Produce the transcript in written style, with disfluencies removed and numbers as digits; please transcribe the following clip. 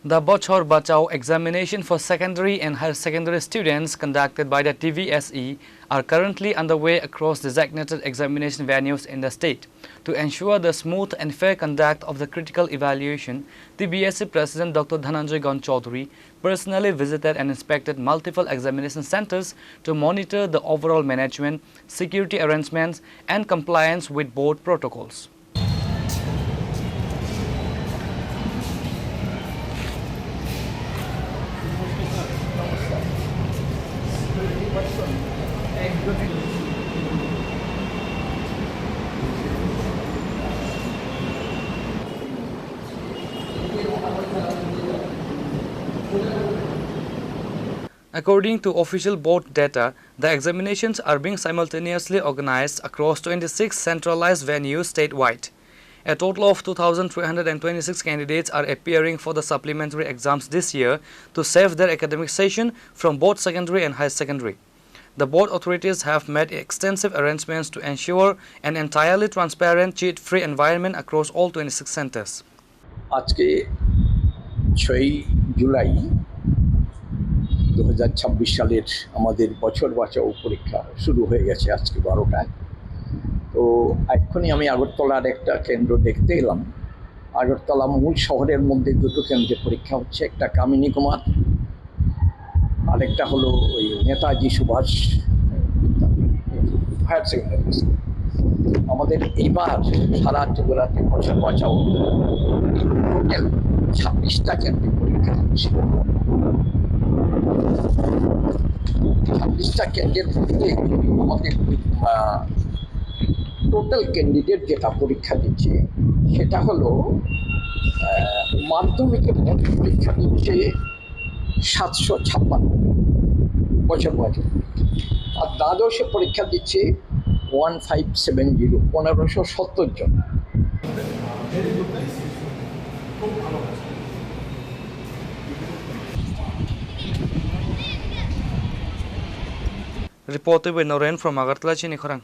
The Bochor Bachao examination for secondary and higher secondary students conducted by the TVSE are currently underway across designated examination venues in the state. To ensure the smooth and fair conduct of the critical evaluation, the BSE President Dr. Dhananjay Gawande Chaudhary personally visited and inspected multiple examination centers to monitor the overall management, security arrangements and compliance with board protocols. According to official board data, the examinations are being simultaneously organized across 26 centralized venues statewide. A total of 2,326 candidates are appearing for the supplementary exams this year to save their academic session from both secondary and higher secondary. The board authorities have made extensive arrangements to ensure an entirely transparent, cheat-free environment across all 26 centers. আজকে 6 জুলাই 2026 সালের আমাদের বছর বাঁচাও পরীক্ষা শুরু হয়ে গেছে আজকে 12টায়। তো এক্ষুনি আমি আগরতলার একটা কেন্দ্র দেখতে এলাম। আগরতলা মূল শহরের মধ্যে দুটো কেন্দ্রে পরীক্ষা হচ্ছে, একটা কামিনী কুমার, আরেকটা হলো ওই Netaji Subhash Higher Secondary School. আমাদের এইবার সারা ত্রিপুরাতে বছর বাঁচাও টোটাল 26টা কেন্দ্রে পরীক্ষা হচ্ছে। 26টা কেন্দ্রের মধ্যে আমাদের টোটাল ক্যান্ডিডেট যেটা পরীক্ষা দিচ্ছে সেটা হলো মাধ্যমিকে মোট পরীক্ষা দিচ্ছে 756 বছর বছর, আর দ্বাদশে পরীক্ষা দিচ্ছে 1570 1570 জন। Reported by Noren from Agartala, Chinikhorang.